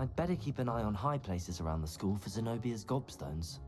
I'd better keep an eye on high places around the school for Zenobia's gobstones.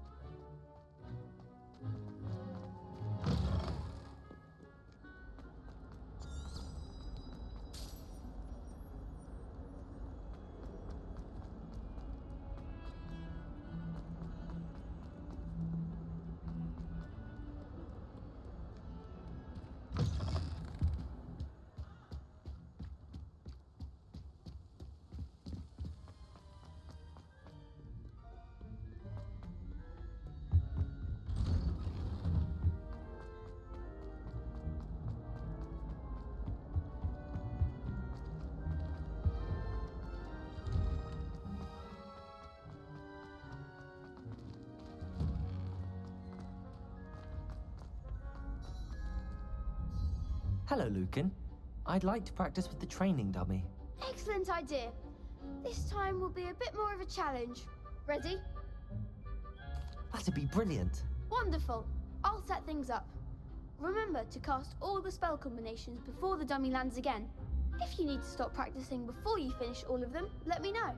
Hello, Lucan. I'd like to practice with the training dummy. Excellent idea. This time will be a bit more of a challenge. Ready? That'd be brilliant. Wonderful. I'll set things up. Remember to cast all the spell combinations before the dummy lands again. If you need to stop practicing before you finish all of them, let me know.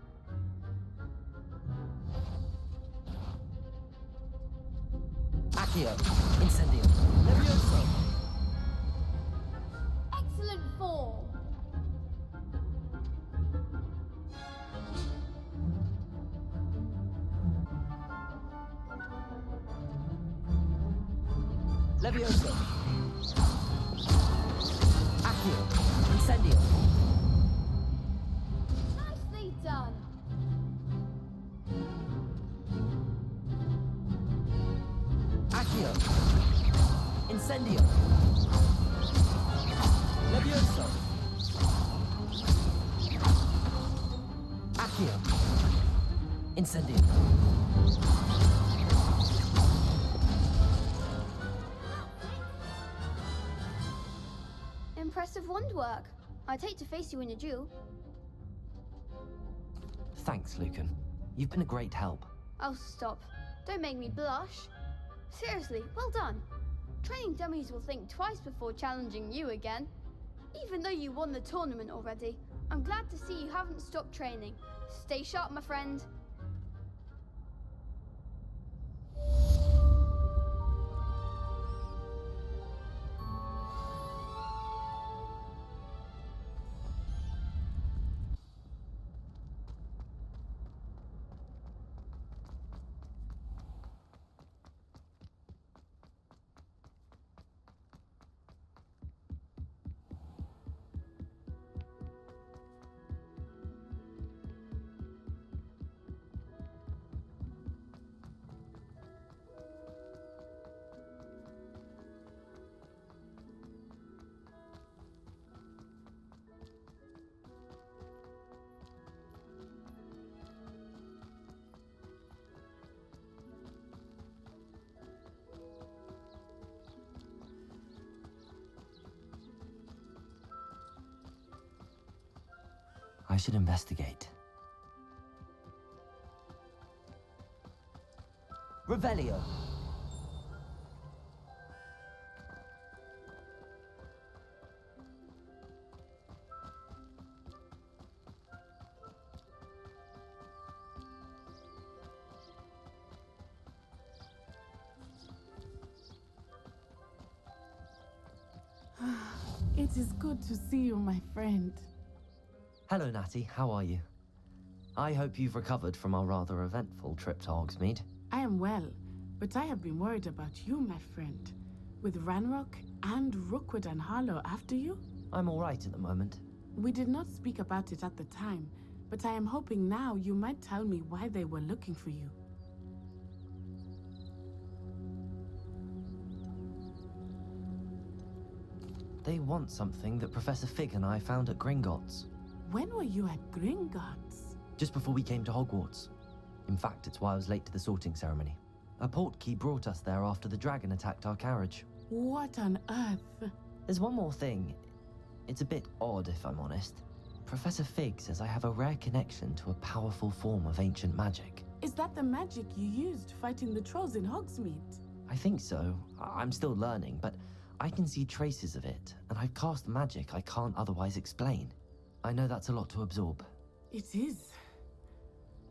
Accio, Incendio, Levioso. Excellent form. Levioso. Accio, Incendio. Nicely done. Accio, Incendio. Levioso. Accio, Incendio. Impressive wand work. I'd hate to face you in a duel. Thanks, Lucan. You've been a great help. Oh, stop. Don't make me blush. Seriously, well done. Training dummies will think twice before challenging you again. Even though you won the tournament already, I'm glad to see you haven't stopped training. Stay sharp, my friend. I should investigate. Revelio. It is good to see you, my friend. Hello, Natty. How are you? I hope you've recovered from our rather eventful trip to Hogsmeade. I am well, but I have been worried about you, my friend. With Ranrock and Rookwood and Harlow after you? I'm all right at the moment. We did not speak about it at the time, but I am hoping now you might tell me why they were looking for you. They want something that Professor Fig and I found at Gringotts. When were you at Gringotts? Just before we came to Hogwarts. In fact, it's why I was late to the sorting ceremony. A Portkey brought us there after the dragon attacked our carriage. What on earth? There's one more thing. It's a bit odd, if I'm honest. Professor Fig says I have a rare connection to a powerful form of ancient magic. Is that the magic you used fighting the trolls in Hogsmeade? I think so. I'm still learning, but I can see traces of it, and I've cast magic I can't otherwise explain. I know that's a lot to absorb. It is.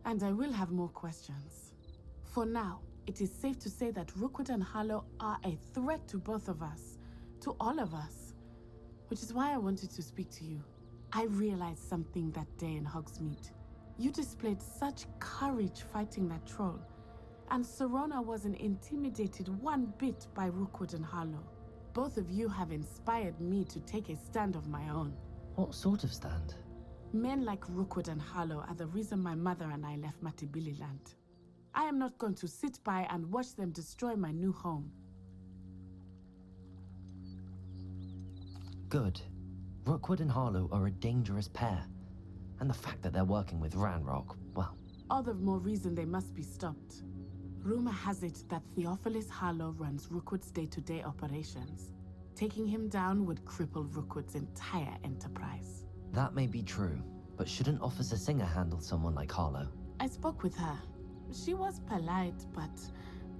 And I will have more questions. For now, it is safe to say that Rookwood and Harlow are a threat to both of us, to all of us. Which is why I wanted to speak to you. I realized something that day in Hogsmeade. You displayed such courage fighting that troll, and Serona wasn't intimidated one bit by Rookwood and Harlow. Both of you have inspired me to take a stand of my own. What sort of stand? Men like Rookwood and Harlow are the reason my mother and I left Matibili land. I am not going to sit by and watch them destroy my new home. Good. Rookwood and Harlow are a dangerous pair. And the fact that they're working with Ranrock, well... All the more reason they must be stopped. Rumor has it that Theophilus Harlow runs Rookwood's day-to-day operations. Taking him down would cripple Rookwood's entire enterprise. That may be true, but shouldn't Officer Singer handle someone like Harlow? I spoke with her. She was polite, but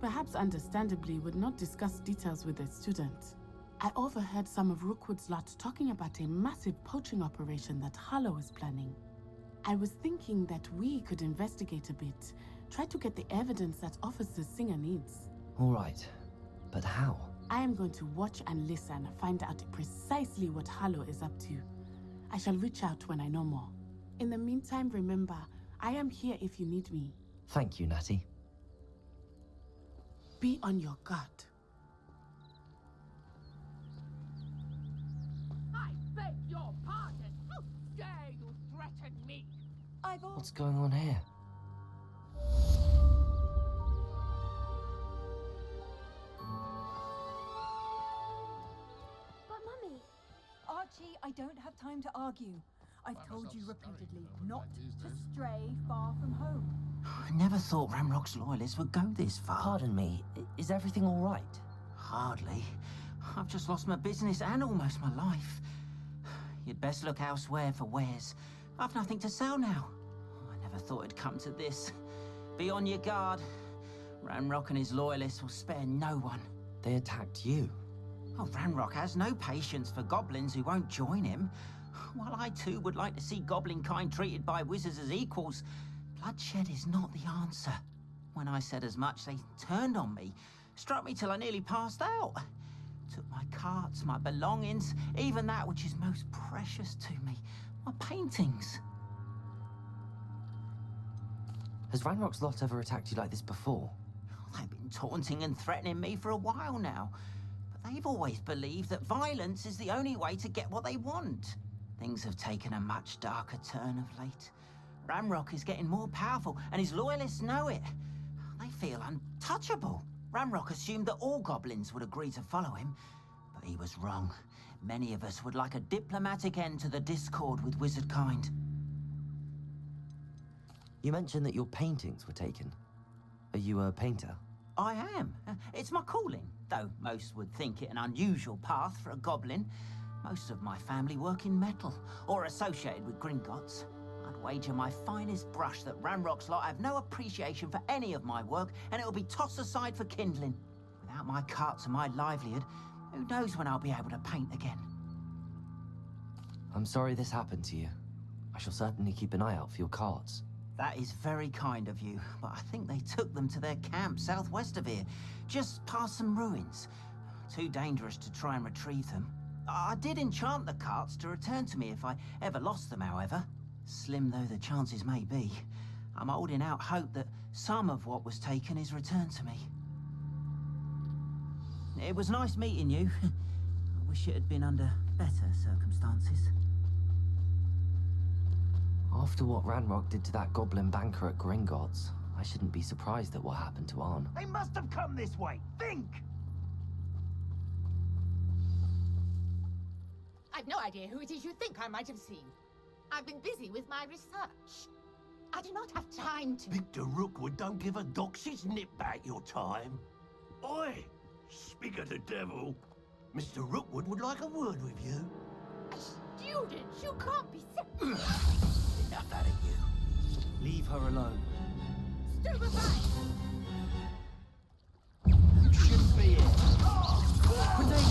perhaps understandably would not discuss details with a student. I overheard some of Rookwood's lot talking about a massive poaching operation that Harlow is planning. I was thinking that we could investigate a bit, try to get the evidence that Officer Singer needs. All right, but how? I am going to watch and listen, find out precisely what Harlow is up to. I shall reach out when I know more. In the meantime, remember, I am here if you need me. Thank you, Natty. Be on your guard. I beg your pardon. How dare you threaten me? What's going on here? But Mummy, Archie, I don't have time to argue. I've told you repeatedly not to stray far from home. I never thought Ranrock's loyalists would go this far. Pardon me, is everything all right? Hardly. I've just lost my business and almost my life. You'd best look elsewhere for wares. I've nothing to sell now. I never thought it'd come to this. Be on your guard. Ranrock and his loyalists will spare no one. They attacked you. Oh, Ranrock has no patience for goblins who won't join him. While I too would like to see goblin kind treated by wizards as equals, bloodshed is not the answer. When I said as much, they turned on me, struck me till I nearly passed out. Took my carts, my belongings, even that which is most precious to me, my paintings. Has Ranrock's lot ever attacked you like this before? They've been taunting and threatening me for a while now, but they've always believed that violence is the only way to get what they want. Things have taken a much darker turn of late. Ranrock is getting more powerful, and his loyalists know it. They feel untouchable. Ranrock assumed that all goblins would agree to follow him, but he was wrong. Many of us would like a diplomatic end to the discord with wizard kind. You mentioned that your paintings were taken. Are you a painter? I am. It's my calling, though most would think it an unusual path for a goblin. Most of my family work in metal, or associated with Gringotts. I'd wager my finest brush that Ranrock's lot have no appreciation for any of my work, and it'll be tossed aside for kindling. Without my carts and my livelihood, who knows when I'll be able to paint again? I'm sorry this happened to you. I shall certainly keep an eye out for your carts. That is very kind of you, but I think they took them to their camp southwest of here, just past some ruins. Too dangerous to try and retrieve them. I did enchant the carts to return to me if I ever lost them, however. Slim though the chances may be, I'm holding out hope that some of what was taken is returned to me. It was nice meeting you. I wish it had been under better circumstances. After what Ranrock did to that goblin banker at Gringotts, I shouldn't be surprised at what happened to Arn. They must have come this way. Think! I've no idea who it is you think I might have seen. I've been busy with my research. I do not have time to... Victor Rookwood don't give a doxy's nip back your time. Oi! Speak of the devil. Mr. Rookwood would like a word with you. A student? You can't be so... Enough out of you. Leave her alone. Stupefy! You shouldn't be here. Die for that.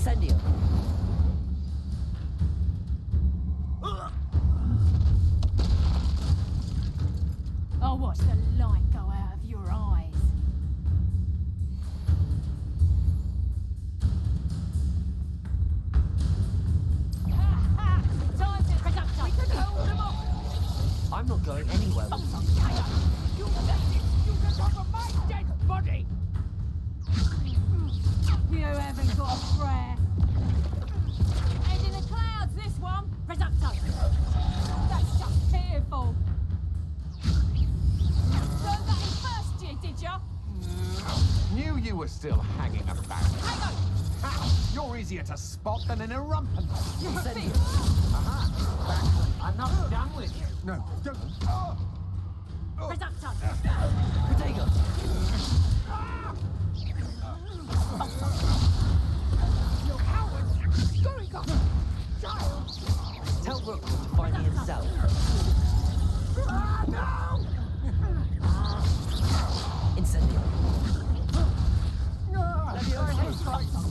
Incendio. I'll watch the light go out of your eyes. Time to pick up stuff. We can hold them off. I'm not going anywhere. You left it! You can cover my dead body! You haven't got a prayer. And in the clouds, this one. Resurgence. That's just fearful. Learned that in first year, did ya? Knew you were still hanging about. Hang on! Ha! You're easier to spot than in a rumpus. Incendio. I'm not done with you. No, don't. Resurgence. Diagon. You cowards! Going on! Child! Tell Rookwood to find me himself. Ah, no! Incendio. No! Incendio. Hang on! Resurgence.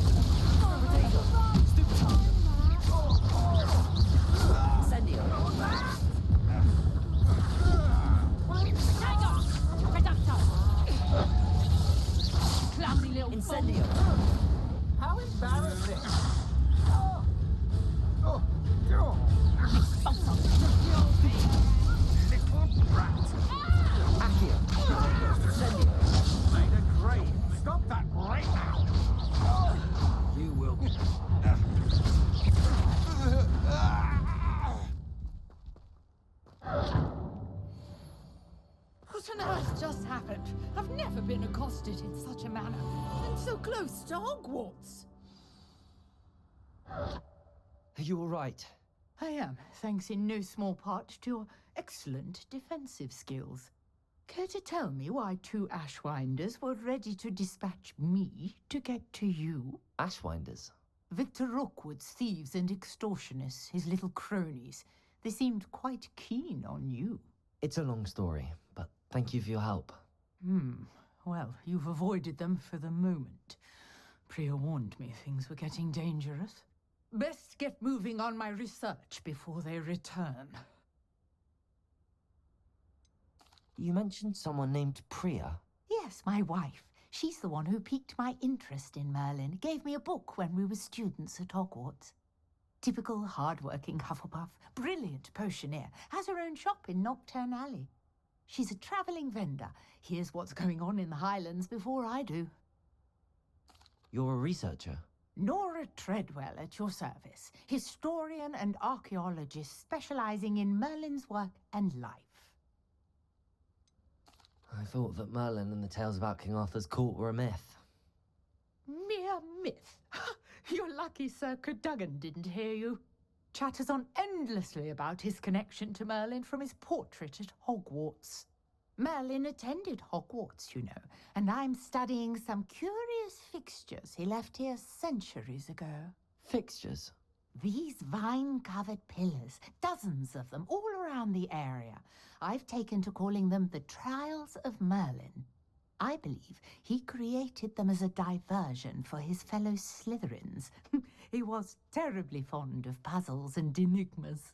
Clumsy little fool. Incendio. How embarrassing. Little brat. Accio. Incendio. Made a grave. Stop that right now. You will. What on earth just happened? I've never been accosted in such a manner. And so close to Hogwarts. Are you all right? I am, thanks in no small part to your excellent defensive skills. Care to tell me why two Ashwinders were ready to dispatch me to get to you? Ashwinders. Victor Rookwood's thieves and extortionists, his little cronies. They seemed quite keen on you. It's a long story, but thank you for your help. Well, you've avoided them for the moment. Priya warned me things were getting dangerous. Best get moving on my research before they return. You mentioned someone named Priya. Yes, my wife. She's the one who piqued my interest in Merlin. Gave me a book when we were students at Hogwarts. Typical hard-working Hufflepuff, brilliant potioneer, has her own shop in Nocturne Alley. She's a travelling vendor. Hears what's going on in the Highlands before I do. You're a researcher. Nora Treadwell at your service, historian and archaeologist specialising in Merlin's work and life. I thought that Merlin and the tales about King Arthur's court were a myth. Mere myth. You're lucky Sir Cadogan didn't hear you. Chatters on endlessly about his connection to Merlin from his portrait at Hogwarts. Merlin attended Hogwarts, you know, and I'm studying some curious fixtures he left here centuries ago. Fixtures? These vine-covered pillars, dozens of them, all around the area. I've taken to calling them the Trials of Merlin. I believe he created them as a diversion for his fellow Slytherins. He was terribly fond of puzzles and enigmas.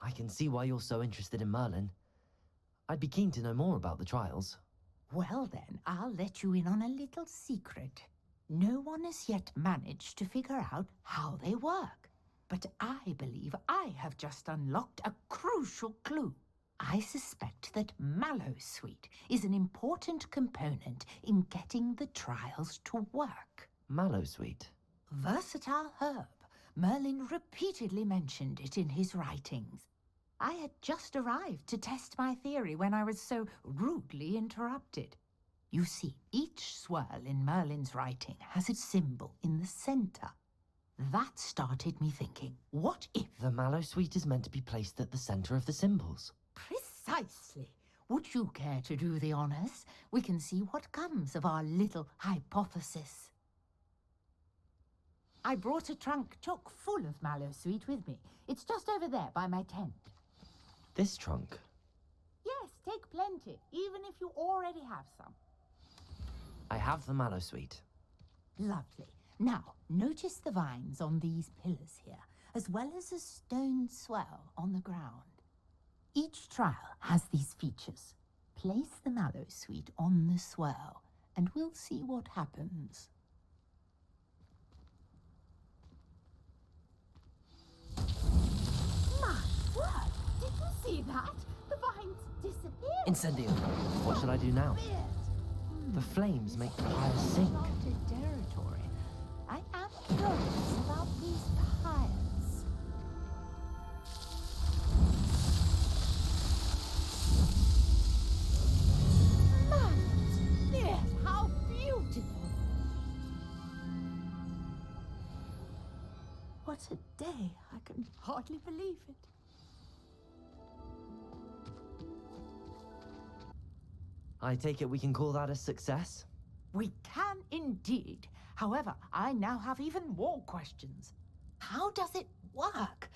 I can see why you're so interested in Merlin. I'd be keen to know more about the trials. Well then, I'll let you in on a little secret. No one has yet managed to figure out how they work. But I believe I have just unlocked a crucial clue. I suspect that Mallowsweet is an important component in getting the trials to work. Mallowsweet? Versatile herb. Merlin repeatedly mentioned it in his writings. I had just arrived to test my theory when I was so rudely interrupted. You see, each swirl in Merlin's writing has a symbol in the center. That started me thinking, what if... The Mallowsweet is meant to be placed at the center of the symbols. Precisely. Would you care to do the honors? We can see what comes of our little hypothesis. I brought a trunk chock full of Mallowsweet with me. It's just over there by my tent. This trunk? Yes, take plenty, even if you already have some. I have the Mallow Suite. Lovely. Now, notice the vines on these pillars here, as well as a stone swell on the ground. Each trial has these features. Place the Mallow Suite on the swell, and we'll see what happens. My word! Did you see that? The vines disappeared. Incendio. What should I do now? The flames make the pyre sink. Uncharted territory. I am curious about these pyres. Yes, how beautiful! What a day. I can hardly believe it. I take it we can call that a success? We can indeed. However, I now have even more questions. How does it work?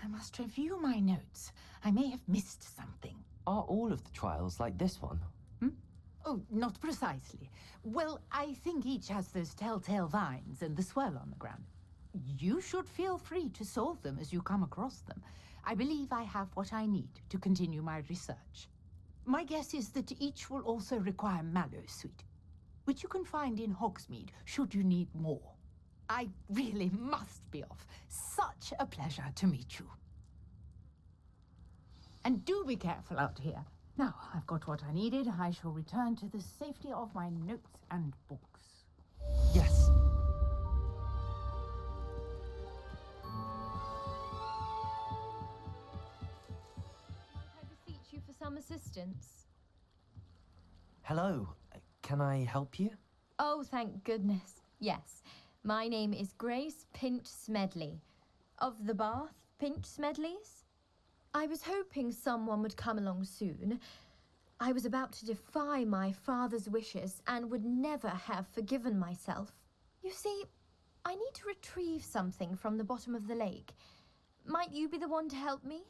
I must review my notes. I may have missed something. Are all of the trials like this one? Oh, not precisely. Well, I think each has those telltale vines and the swirl on the ground. You should feel free to solve them as you come across them. I believe I have what I need to continue my research. My guess is that each will also require Mallow Suite, which you can find in Hogsmeade should you need more. I really must be off. Such a pleasure to meet you. And do be careful out here. Now, I've got what I needed. I shall return to the safety of my notes and books. Yes. I beseech you for some assistance. Hello. Can I help you? Oh, thank goodness. Yes. My name is Grace Pinch Smedley. Of the Bath Pinch Smedleys? I was hoping someone would come along soon. I was about to defy my father's wishes and would never have forgiven myself. You see, I need to retrieve something from the bottom of the lake. Might you be the one to help me?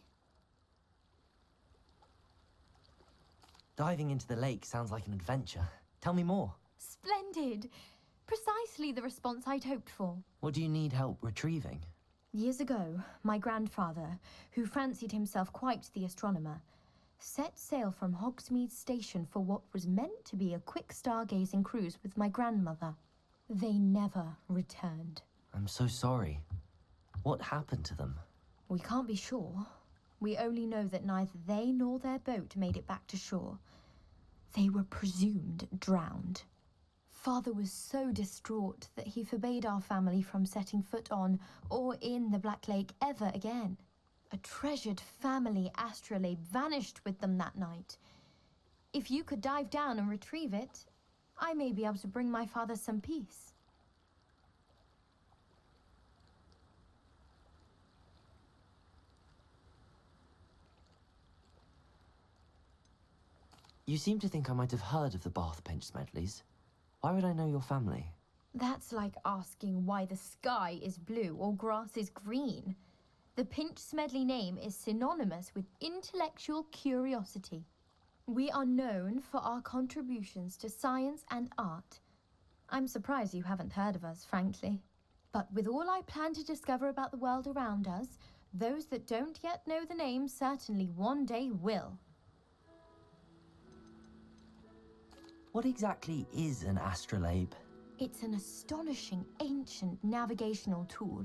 Diving into the lake sounds like an adventure. Tell me more. Splendid! Precisely the response I'd hoped for. What do you need help retrieving? Years ago, my grandfather, who fancied himself quite the astronomer, set sail from Hogsmeade Station for what was meant to be a quick stargazing cruise with my grandmother. They never returned. I'm so sorry. What happened to them? We can't be sure. We only know that neither they nor their boat made it back to shore. They were presumed drowned. Father was so distraught that he forbade our family from setting foot on or in the Black Lake ever again. A treasured family astrolabe vanished with them that night. If you could dive down and retrieve it, I may be able to bring my father some peace. You seem to think I might have heard of the Bath Pinch Smedleys. Why would I know your family? That's like asking why the sky is blue or grass is green. The Pinch Smedley name is synonymous with intellectual curiosity. We are known for our contributions to science and art. I'm surprised you haven't heard of us, frankly. But with all I plan to discover about the world around us, those that don't yet know the name certainly one day will. What exactly is an astrolabe? It's an astonishing ancient navigational tool.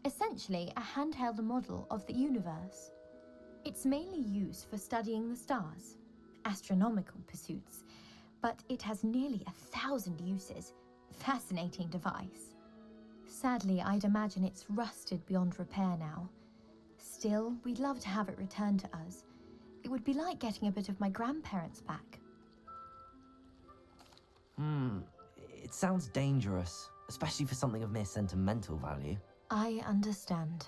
Essentially a handheld model of the universe. It's mainly used for studying the stars, astronomical pursuits, but it has nearly 1,000 uses. Fascinating device. Sadly, I'd imagine it's rusted beyond repair now. Still, we'd love to have it returned to us. It would be like getting a bit of my grandparents back. It sounds dangerous, especially for something of mere sentimental value. I understand.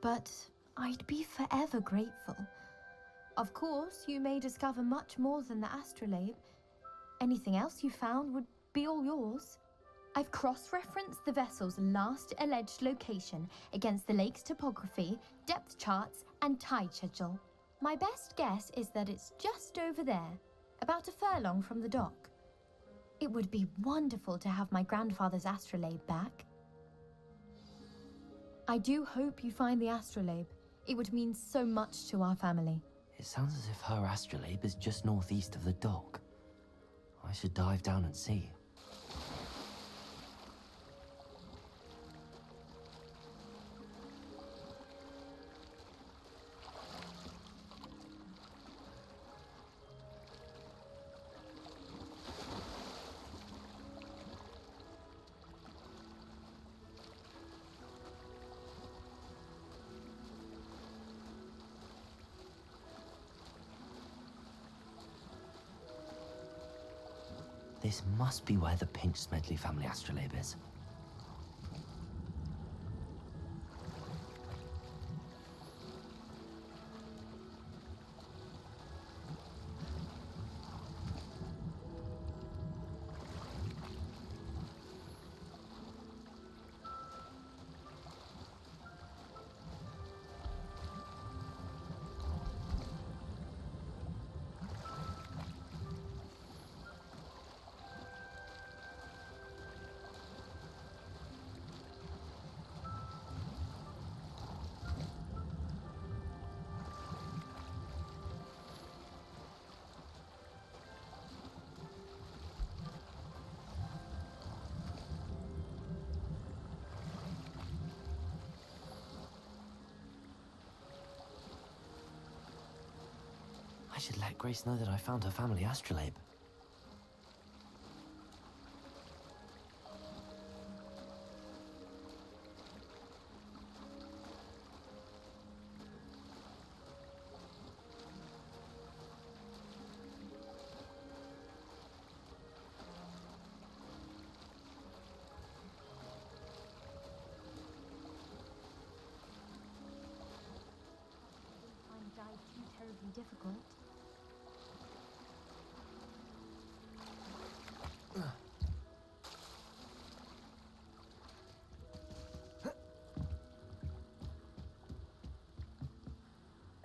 But I'd be forever grateful. Of course, you may discover much more than the astrolabe. Anything else you found would be all yours. I've cross-referenced the vessel's last alleged location against the lake's topography, depth charts, and tide schedule. My best guess is that it's just over there, about a furlong from the dock. It would be wonderful to have my grandfather's astrolabe back. I do hope you find the astrolabe. It would mean so much to our family. It sounds as if her astrolabe is just northeast of the dock. I should dive down and see. This must be where the Pinch Smedley family astrolabe is. I should let Grace know that I found her family astrolabe. Find dive too terribly difficult.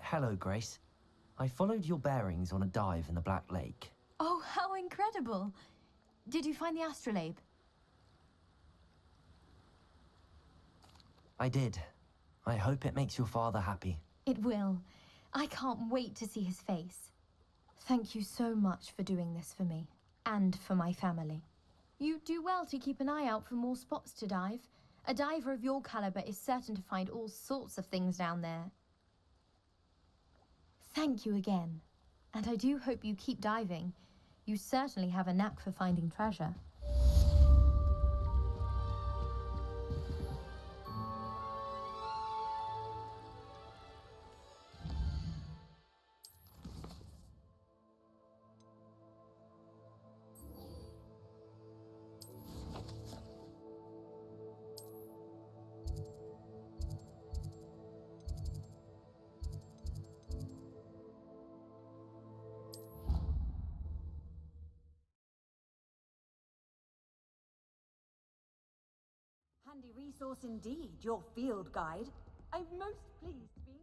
Hello, Grace. I followed your bearings on a dive in the Black Lake. Oh, how incredible! Did you find the astrolabe? I did. I hope it makes your father happy. It will. I can't wait to see his face. Thank you so much for doing this for me, and for my family. You do well to keep an eye out for more spots to dive. A diver of your caliber is certain to find all sorts of things down there. Thank you again. And I do hope you keep diving. You certainly have a knack for finding treasure. Handy resource indeed, your field guide. I'm most pleased to be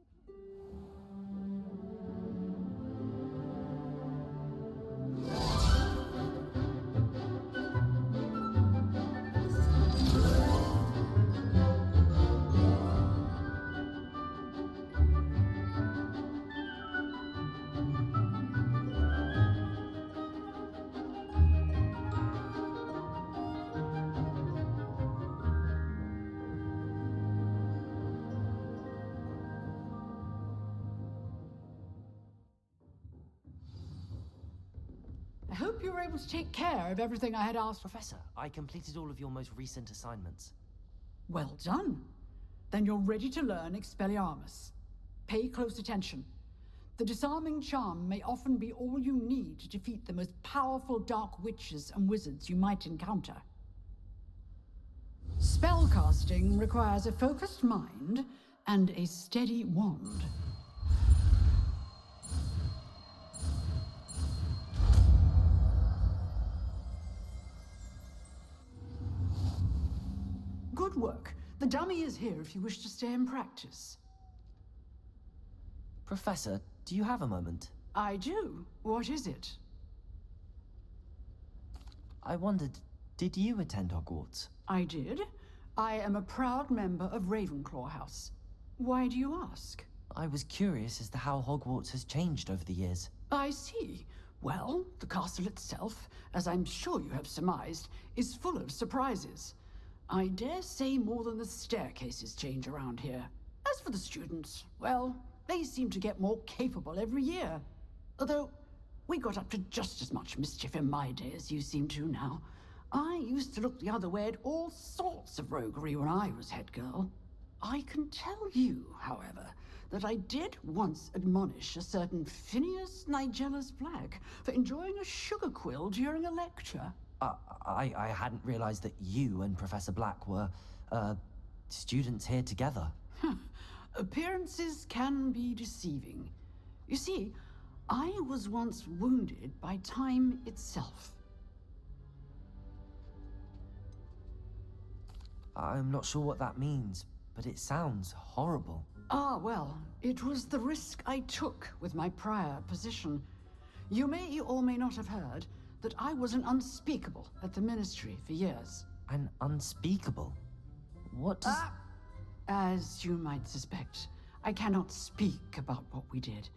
I hope you were able to take care of everything I had asked for. Professor, I completed all of your most recent assignments. Well done. Then you're ready to learn Expelliarmus. Pay close attention. The disarming charm may often be all you need to defeat the most powerful dark witches and wizards you might encounter. Spellcasting requires a focused mind and a steady wand. Good work. The dummy is here if you wish to stay and practice. Professor, do you have a moment? I do. What is it? I wondered, did you attend Hogwarts? I did. I am a proud member of Ravenclaw House. Why do you ask? I was curious as to how Hogwarts has changed over the years. I see. Well, the castle itself, as I'm sure you have surmised, is full of surprises. I dare say more than the staircases change around here. As for the students, well, they seem to get more capable every year. Although, we got up to just as much mischief in my day as you seem to now. I used to look the other way at all sorts of roguery when I was head girl. I can tell you, however, that I did once admonish a certain Phineas Nigella's Black for enjoying a sugar quill during a lecture. I hadn't realized that you and Professor Black were, students here together. Appearances can be deceiving. You see, I was once wounded by time itself. I'm not sure what that means, but it sounds horrible. Ah, well, it was the risk I took with my prior position. You may or may not have heard that I was an unspeakable at the Ministry for years. An unspeakable? What does... As you might suspect, I cannot speak about what we did.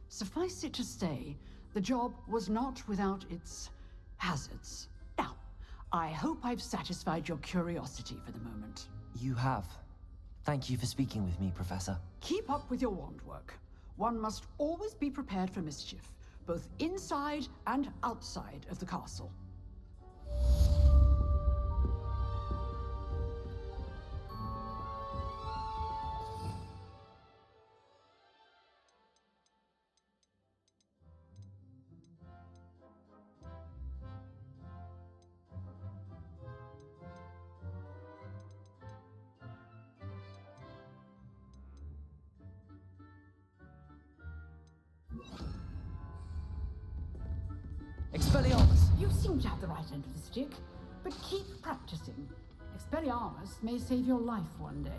Suffice it to say, the job was not without its hazards. Now, I hope I've satisfied your curiosity for the moment. You have. Thank you for speaking with me, Professor. Keep up with your wand work. One must always be prepared for mischief, both inside and outside of the castle. Expelliarmus! You seem to have the right end of the stick, but keep practicing. Expelliarmus may save your life one day.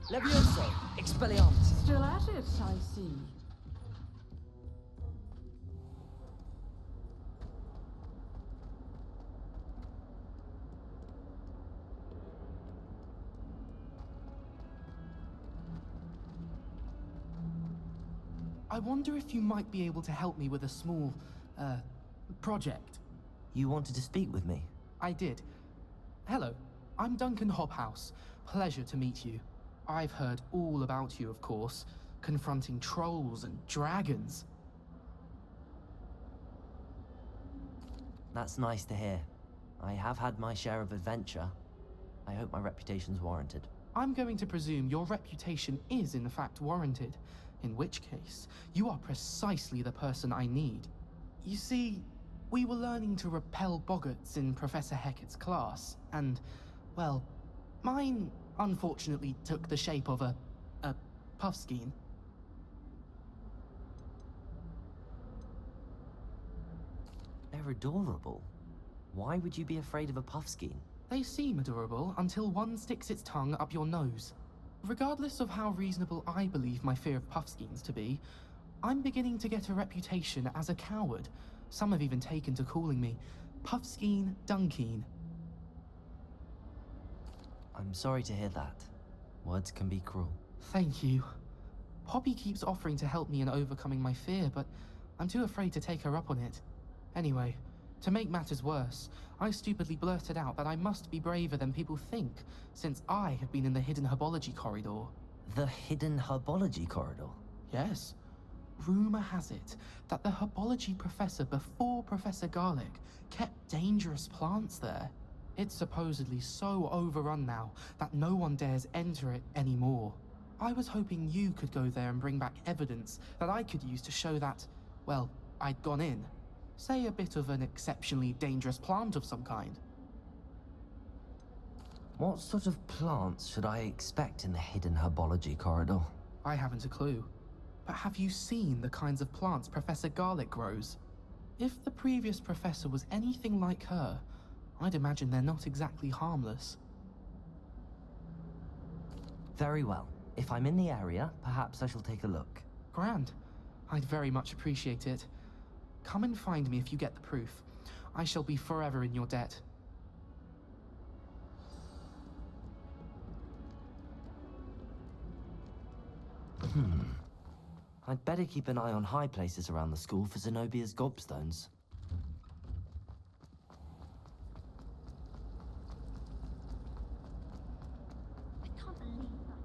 Levioso! Expelliarmus! Still at it, I see. I wonder if you might be able to help me with a small, project. You wanted to speak with me? I did. Hello, I'm Duncan Hobhouse. Pleasure to meet you. I've heard all about you, of course, confronting trolls and dragons. That's nice to hear. I have had my share of adventure. I hope my reputation's warranted. I'm going to presume your reputation is in fact warranted, in which case, you are precisely the person I need. You see, we were learning to repel boggarts in Professor Hecat's class, and, well, mine unfortunately took the shape of a puffskein. They're adorable. Why would you be afraid of a puffskein? They seem adorable until one sticks its tongue up your nose. Regardless of how reasonable I believe my fear of puffskeins to be, I'm beginning to get a reputation as a coward. Some have even taken to calling me Puffskein Dunkeen. I'm sorry to hear that. Words can be cruel. Thank you. Poppy keeps offering to help me in overcoming my fear, but I'm too afraid to take her up on it. Anyway, to make matters worse, I stupidly blurted out that I must be braver than people think, since I have been in the hidden herbology corridor. The hidden herbology corridor? Yes. Rumor has it that the herbology professor before Professor Garlic kept dangerous plants there. It's supposedly so overrun now that no one dares enter it anymore. I was hoping you could go there and bring back evidence that I could use to show that, well, I'd gone in. Say a bit of an exceptionally dangerous plant of some kind. What sort of plants should I expect in the hidden herbology corridor? I haven't a clue. But have you seen the kinds of plants Professor Garlic grows? If the previous professor was anything like her, I'd imagine they're not exactly harmless. Very well. If I'm in the area, perhaps I shall take a look. Grand. I'd very much appreciate it. Come and find me if you get the proof. I shall be forever in your debt. I'd better keep an eye on high places around the school for Zenobia's gobstones. I can't believe that.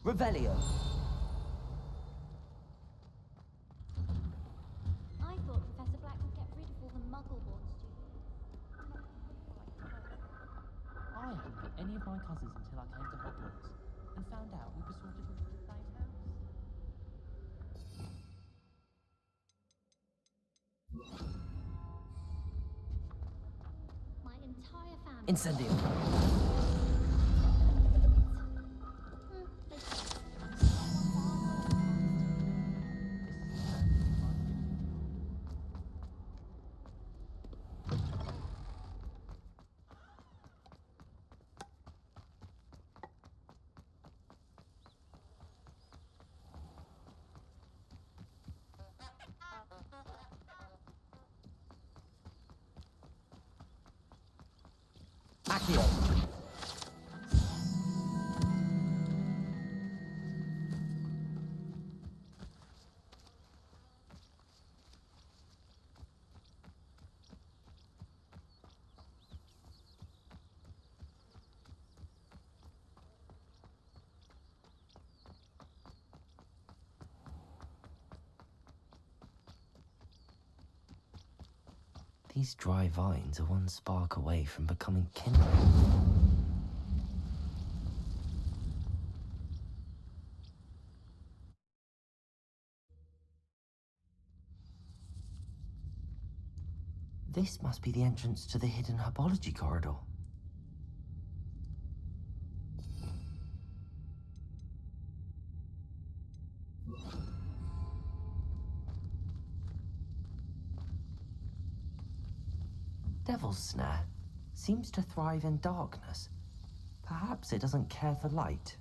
Revelio! I thought Professor Black would get rid of all the muggle-born students. I hadn't met any of my cousins until I came to Hogwarts, and found out we were sort of in the same house. My entire family. Incendio! Accio! These dry vines are one spark away from becoming kindling. This must be the entrance to the hidden herbology corridor. Devil's Snare seems to thrive in darkness. Perhaps it doesn't care for light.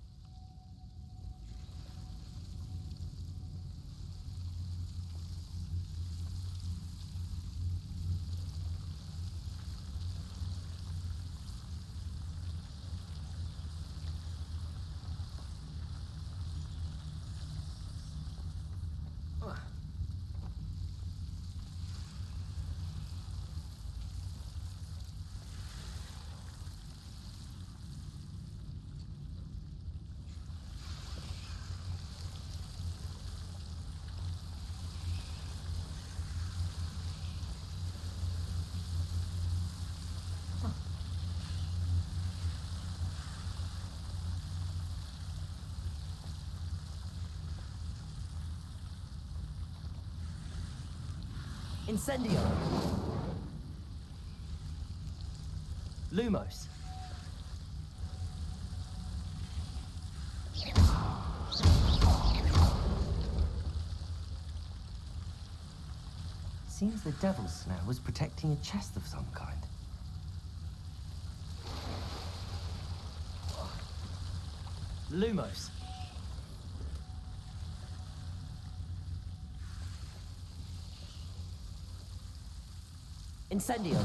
Incendio! Lumos! Seems the Devil's Snare was protecting a chest of some kind. Lumos! Incendio!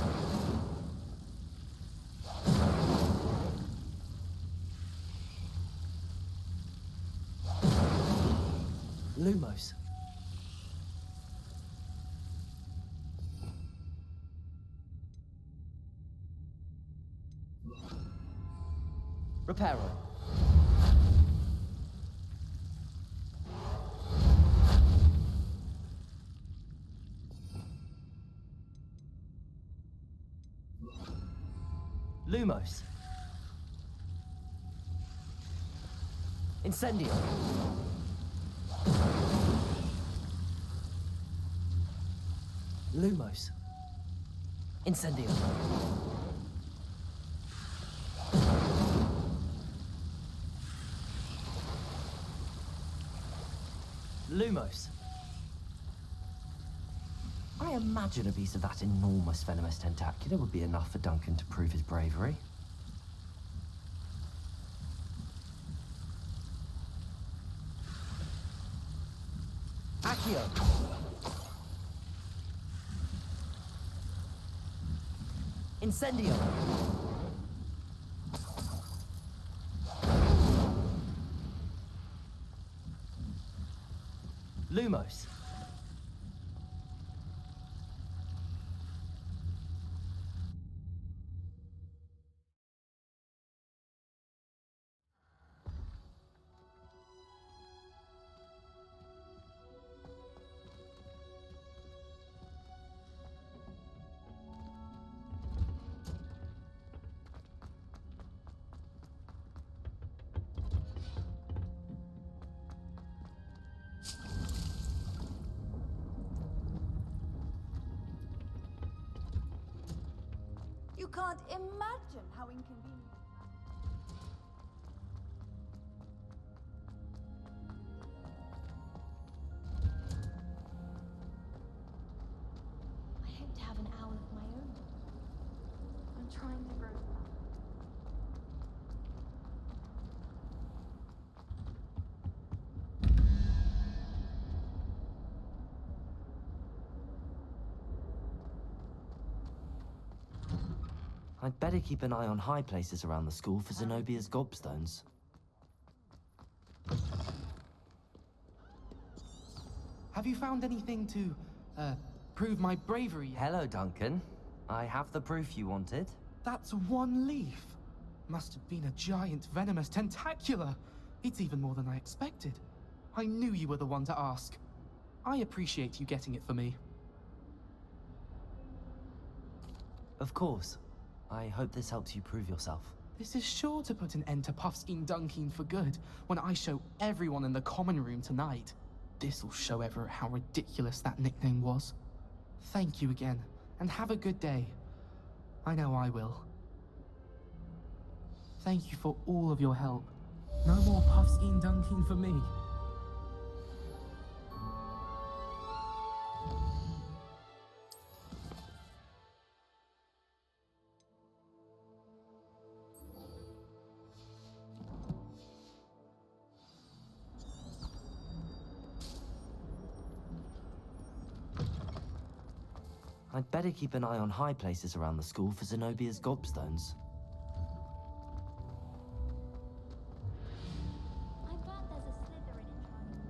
Lumos! Reparo! Lumos. Incendio. Lumos. Incendio. Lumos. I imagine a piece of that enormous venomous tentacular would be enough for Duncan to prove his bravery. Accio! Incendio! Lumos! You can't imagine how inconvenient. I hope to have an owl of my own. I'm trying to grow. I'd better keep an eye on high places around the school for Zenobia's gobstones. Have you found anything to, prove my bravery yet? Hello, Duncan. I have the proof you wanted. That's one leaf. Must have been a giant venomous tentacula. It's even more than I expected. I knew you were the one to ask. I appreciate you getting it for me. Of course. I hope this helps you prove yourself. This is sure to put an end to Puffskein Dunkin for good when I show everyone in the common room tonight. This'll show Everett how ridiculous that nickname was. Thank you again, and have a good day. I know I will. Thank you for all of your help. No more Puffskein Dunkin for me. I'd better keep an eye on high places around the school for Zenobia's gobstones. I'm glad there's a Slytherin in charge.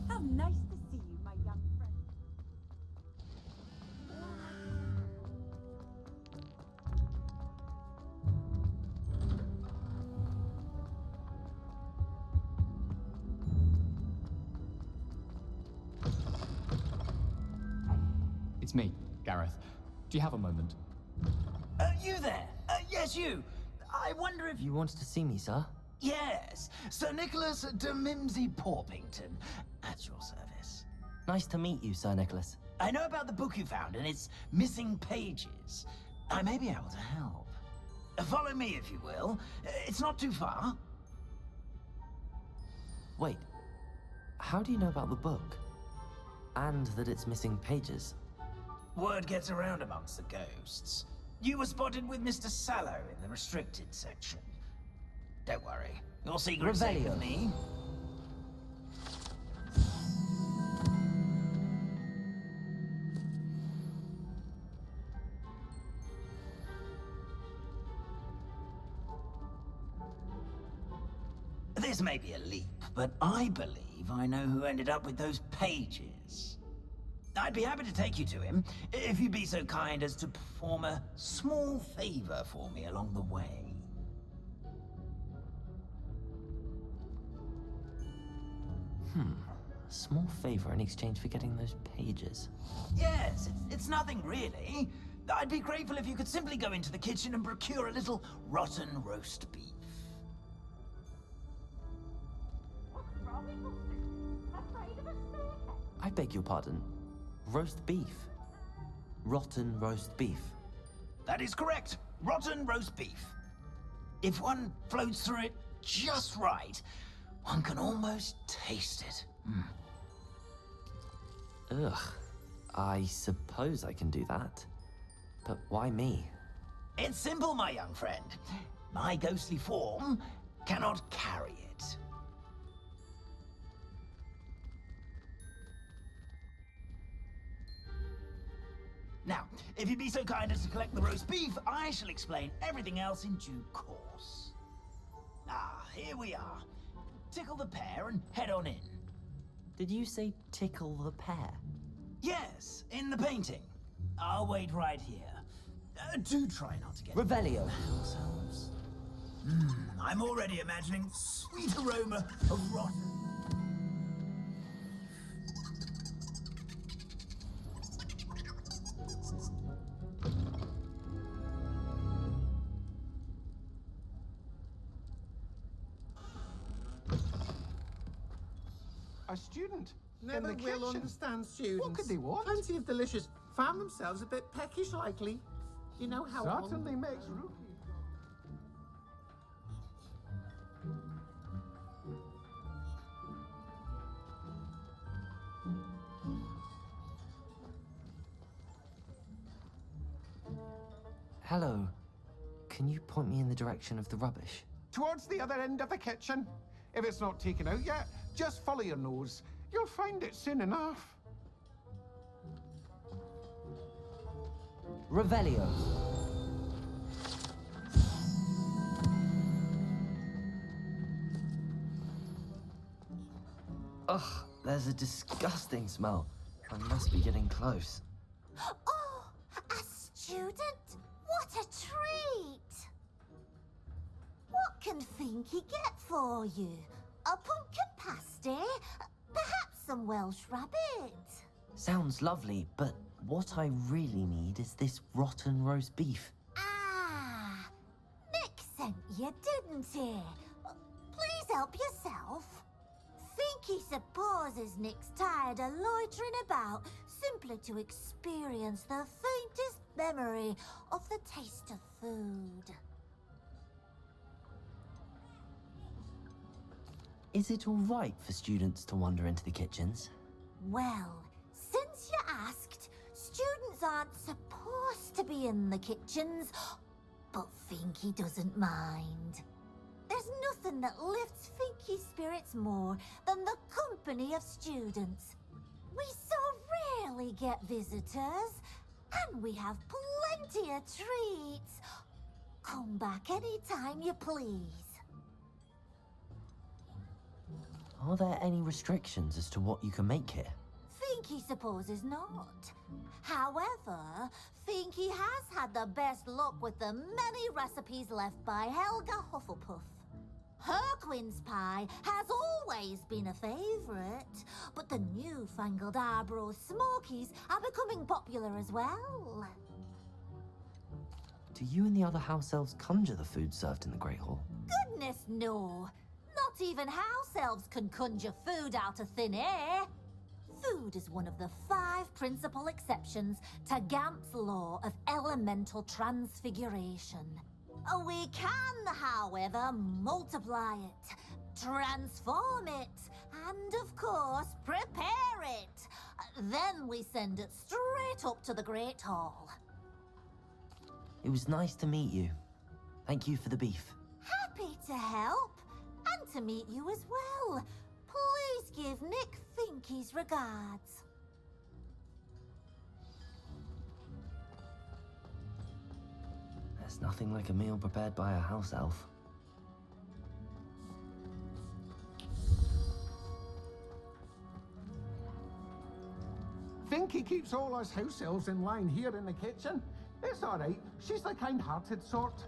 How nice to see you, my young friend. It's me, Gareth. Do you have a moment? You there? Yes, you. I wonder if You wanted to see me, sir? Yes, Sir Nicholas de Mimsy Porpington, at your service. Nice to meet you, Sir Nicholas. I know about the book you found and its missing pages. I may be able to help. Follow me, if you will. It's not too far. Wait, how do you know about the book? And that it's missing pages? Word gets around amongst the ghosts. You were spotted with Mr. Sallow in the restricted section. Don't worry, your secret's safe with me. This may be a leap, but I believe I know who ended up with those pages. I'd be happy to take you to him, if you'd be so kind as to perform a small favor for me along the way. A small favor in exchange for getting those pages. Yes, it's nothing really. I'd be grateful if you could simply go into the kitchen and procure a little rotten roast beef. I beg your pardon. Roast beef. Rotten roast beef. That is correct. Rotten roast beef. If one floats through it just right, one can almost taste it. Ugh. I suppose I can do that. But why me? It's simple, my young friend. My ghostly form cannot carry it. Now, if you'd be so kind as to collect the roast beef, I shall explain everything else in due course. Ah, here we are. Tickle the pear and head on in. Did you say tickle the pear? Yes, in the painting. I'll wait right here. Do try not to get Revelio. ourselves. I'm already imagining sweet aroma of rotten. A student? Never in the will kitchen? understand students. What could they want? Plenty of delicious. Found themselves a bit peckish, likely. You know how. Certainly makes rookie. Hello. Can you point me in the direction of the rubbish? Towards the other end of the kitchen. If it's not taken out yet, just follow your nose. You'll find it soon enough. Revelio. Ugh, there's a disgusting smell. I must be getting close. Oh, a student? What a treat! What can Finky get for you? A pumpkin pasty? Perhaps some Welsh rabbit? Sounds lovely, but what I really need is this rotten roast beef. Ah, Nick sent you, didn't he? Please help yourself. Finky supposes Nick's tired of loitering about simply to experience the faintest memory of the taste of food. Is it all right for students to wander into the kitchens? Well, since you asked, students aren't supposed to be in the kitchens, but Finky doesn't mind. There's nothing that lifts Finky's spirits more than the company of students. We so rarely get visitors, and we have plenty of treats. Come back anytime you please. Are there any restrictions as to what you can make here? Finky supposes not. However, Finky has had the best luck with the many recipes left by Helga Hufflepuff. Her quince pie has always been a favourite, but the newfangled Arbroath Smokies are becoming popular as well. Do you and the other house elves conjure the food served in the Great Hall? Goodness no! Not even house elves can conjure food out of thin air. Food is one of the 5 principal exceptions to Gamp's law of elemental transfiguration. We can, however, multiply it, transform it, and of course, prepare it. Then we send it straight up to the Great Hall. It was nice to meet you. Thank you for the beef. Happy to help, and to meet you as well. Please give Nick Finky's regards. There's nothing like a meal prepared by a house elf. Finky keeps all us house elves in line here in the kitchen. It's all right. She's the kind-hearted sort.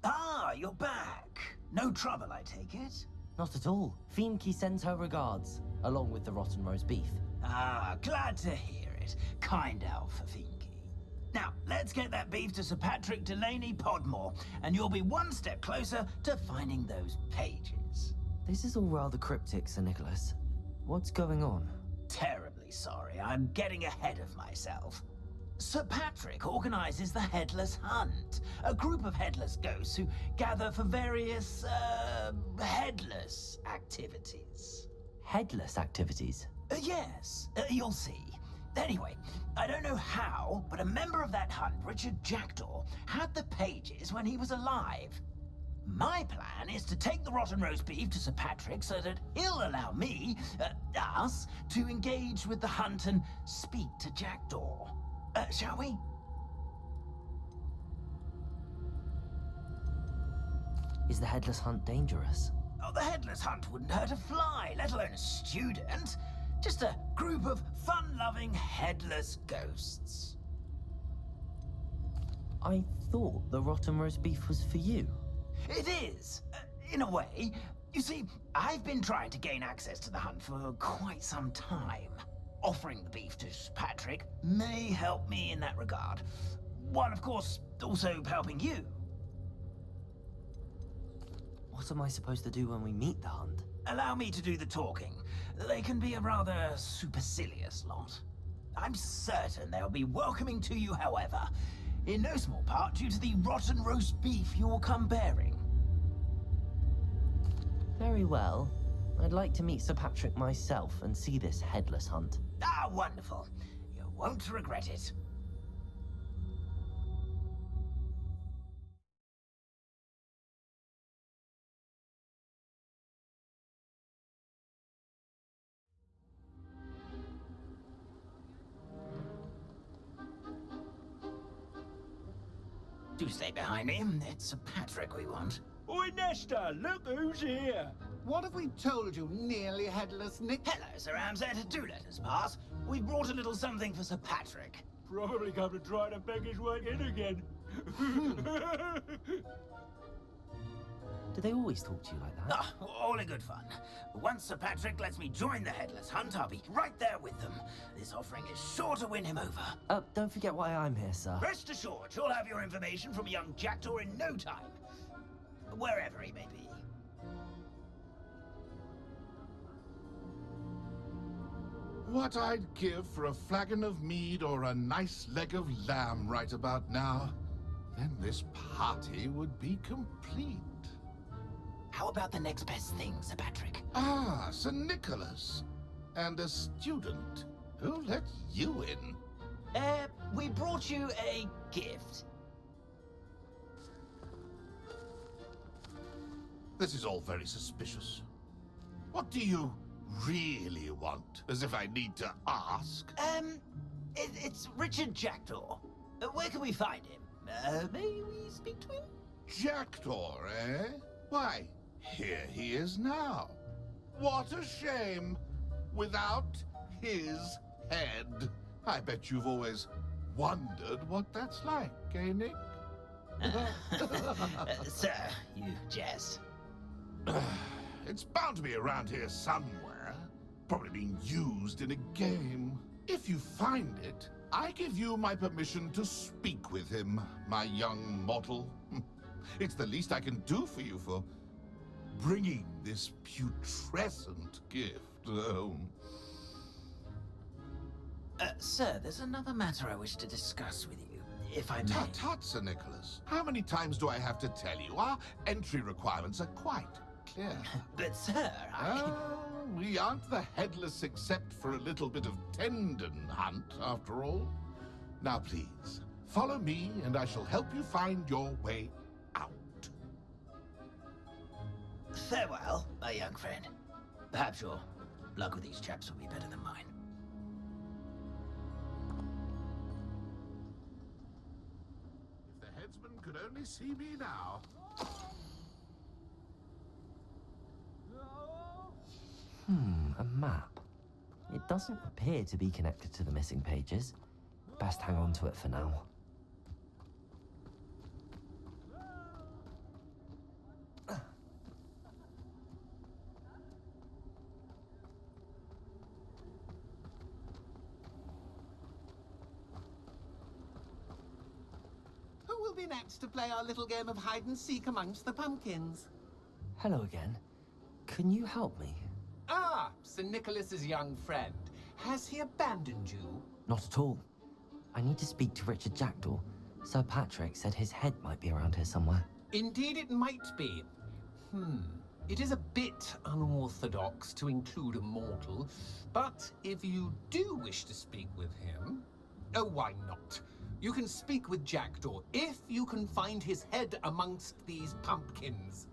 Ah, you're back. No trouble, I take it. Not at all. Fiendkey sends her regards, along with the rotten roast beef. Ah, glad to hear it. Kind elf, Fiendkey. Now, let's get that beef to Sir Patrick Delaney Podmore, and you'll be one step closer to finding those pages. This is all rather cryptic, Sir Nicholas. What's going on? Terribly sorry, I'm getting ahead of myself. Sir Patrick organizes the Headless Hunt, a group of headless ghosts who gather for various, headless activities. Headless activities? Yes, you'll see. Anyway, I don't know how, but a member of that hunt, Richard Jackdaw, had the pages when he was alive. My plan is to take the rotten roast beef to Sir Patrick so that he'll allow me, us, to engage with the hunt and speak to Jackdaw. Shall we? Is the Headless Hunt dangerous? Oh, the Headless Hunt wouldn't hurt a fly, let alone a student. Just a group of fun-loving headless ghosts. I thought the rotten roast beef was for you. It is, in a way. You see, I've been trying to gain access to the hunt for quite some time. Offering the beef to Patrick may help me in that regard. While, of course, also helping you. What am I supposed to do when we meet the hunt? Allow me to do the talking. They can be a rather supercilious lot. I'm certain they'll be welcoming to you, however, in no small part due to the rotten roast beef you'll come bearing. Very well. I'd like to meet Sir Patrick myself and see this Headless Hunt. Ah, wonderful. You won't regret it. Do stay behind me. It's Sir Patrick we want. Oi, Nesta, look who's here. What have we told you, nearly headless Nick? Hello, Sir Ramsett. Do let us pass. We've brought a little something for Sir Patrick. Probably come to try to beg his way in again. Do they always talk to you like that? Ah, all in good fun. Once Sir Patrick lets me join the Headless Hunt, I'll be right there with them. This offering is sure to win him over. Don't forget why I'm here, sir. Rest assured, you'll have your information from young Jackdaw in no time. Wherever he may be. What I'd give for a flagon of mead or a nice leg of lamb right about now. Then this party would be complete. How about the next best thing, Sir Patrick? Ah, Sir Nicholas. And a student. Who let you in? We brought you a gift. This is all very suspicious. What do you really want? As if I need to ask. It's Richard Jackdaw. Where can we find him? May we speak to him? Jackdaw, eh? Why, here he is now. What a shame. Without his head. I bet you've always wondered what that's like, eh, Nick? Sir, you jest. It's bound to be around here somewhere. Probably being used in a game. If you find it, I give you my permission to speak with him, my young mortal. It's the least I can do for you for bringing this putrescent gift home. Sir, there's another matter I wish to discuss with you, if I may. Tut tut, Sir Nicholas. How many times do I have to tell you? Our entry requirements are quite clear. But, sir, we aren't the headless except for a little bit of tendon hunt, after all. Now, please, follow me, and I shall help you find your way out. Farewell, my young friend. Perhaps your luck with these chaps will be better than mine. If the headsman could only see me now. A map. It doesn't appear to be connected to the missing pages. Best hang on to it for now. me next to play our little game of hide and seek amongst the pumpkins. Hello again. Can you help me? Ah, Sir Nicholas's young friend. Has he abandoned you? Not at all. I need to speak to Richard Jackdaw. Sir Patrick said his head might be around here somewhere. Indeed it might be. It is a bit unorthodox to include a mortal, but if you do wish to speak with him, oh, why not? You can speak with Jackdaw if you can find his head amongst these pumpkins.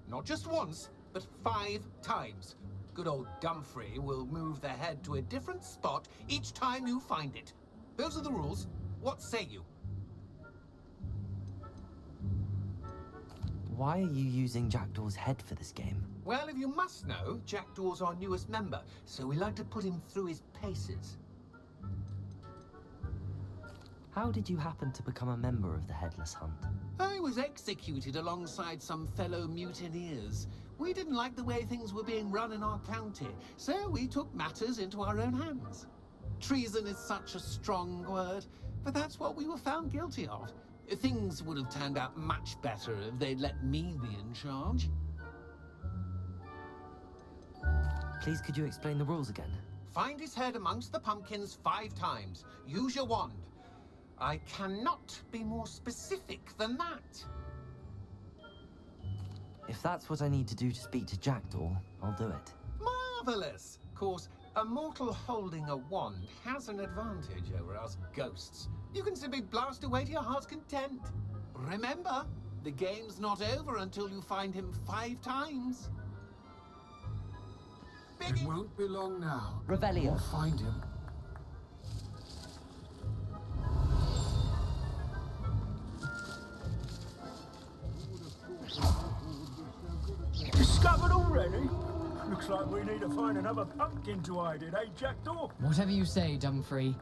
Not just once, but 5 times. Good old Dumfrey will move the head to a different spot each time you find it. Those are the rules. What say you? Why are you using Jackdaw's head for this game? Well, if you must know, Jackdaw's our newest member, so we like to put him through his paces. How did you happen to become a member of the Headless Hunt? I was executed alongside some fellow mutineers. We didn't like the way things were being run in our county, so we took matters into our own hands. Treason is such a strong word, but that's what we were found guilty of. Things would have turned out much better if they'd let me be in charge. Please, could you explain the rules again? Find his head amongst the pumpkins 5 times. Use your wand. I cannot be more specific than that. If that's what I need to do to speak to Jackdaw, I'll do it. Marvelous! Of course, a mortal holding a wand has an advantage over us ghosts. You can simply blast away to your heart's content. Remember, the game's not over until you find him 5 times. It won't be long now. Revelio. We'll find him. Discovered already? Looks like we need to find another pumpkin to hide in, eh, Jackdaw? Whatever you say, Dumfrey.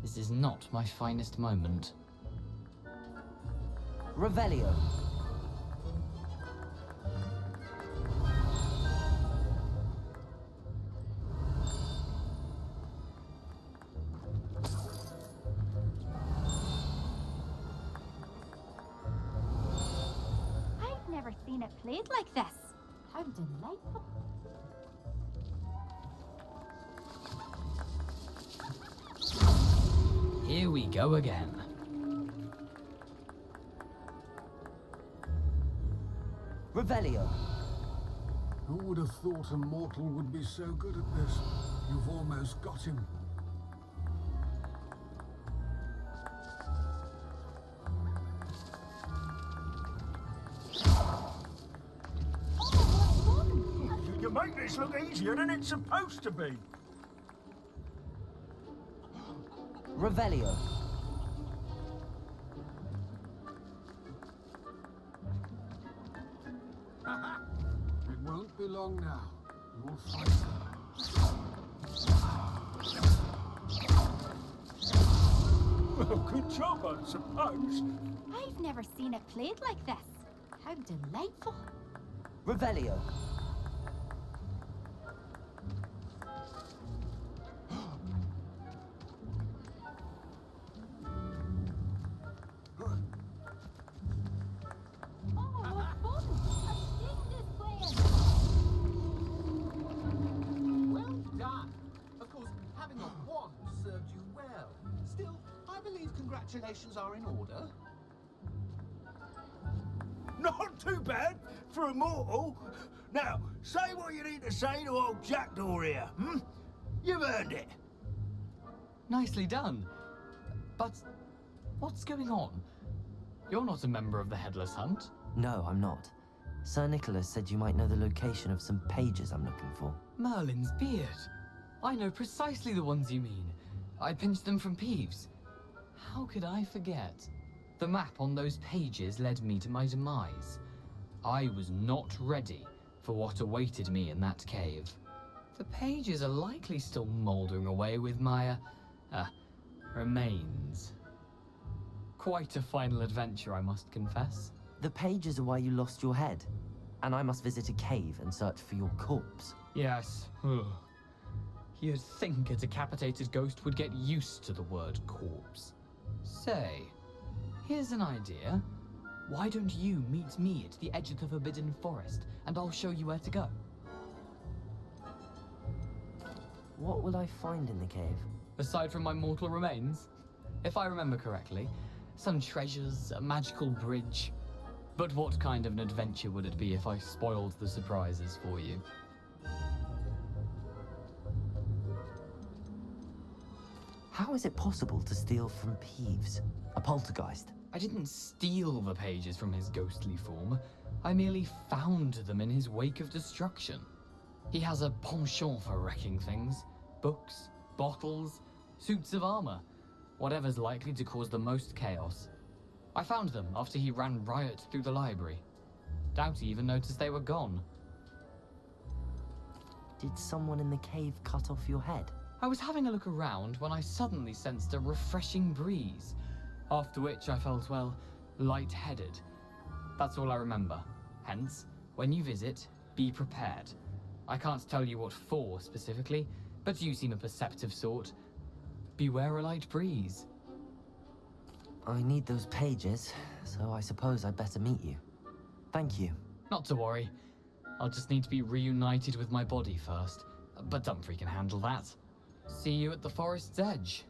This is not my finest moment. Revelio. I've never seen it played like this. How delightful. Here we go again. Revelio. Who would have thought a mortal would be so good at this? You've almost got him. You make this look easier than it's supposed to be. Revelio. It won't be long now. You'll find him. Well, good job, I suppose. I've never seen it played like this. How delightful. Revelio. Well done. Of course, having a wand served you well. Still, I believe congratulations are in order. Not too bad for a mortal. Now, say what you need to say to old Jackdaw here, You've earned it. Nicely done. But what's going on? You're not a member of the Headless Hunt. No, I'm not. Sir Nicholas said you might know the location of some pages I'm looking for. Merlin's beard. I know precisely the ones you mean. I pinched them from Peeves. How could I forget? The map on those pages led me to my demise. I was not ready for what awaited me in that cave. The pages are likely still mouldering away with my, remains. Quite a final adventure, I must confess. The pages are why you lost your head, and I must visit a cave and search for your corpse. Yes. You'd think a decapitated ghost would get used to the word corpse. Say, here's an idea. Why don't you meet me at the edge of the Forbidden Forest, and I'll show you where to go? What will I find in the cave? Aside from my mortal remains? If I remember correctly, some treasures, a magical bridge. But what kind of an adventure would it be if I spoiled the surprises for you? How is it possible to steal from Peeves, a poltergeist? I didn't steal the pages from his ghostly form. I merely found them in his wake of destruction. He has a penchant for wrecking things. Books, bottles, suits of armor. Whatever's likely to cause the most chaos. I found them after he ran riot through the library. Doubt he even noticed they were gone. Did someone in the cave cut off your head? I was having a look around when I suddenly sensed a refreshing breeze, after which I felt, well, lightheaded. That's all I remember. Hence, when you visit, be prepared. I can't tell you what for specifically, but you seem a perceptive sort. Beware a light breeze. I need those pages, so I suppose I'd better meet you. Thank you. Not to worry. I'll just need to be reunited with my body first, but Dumfries can handle that. See you at the forest's edge.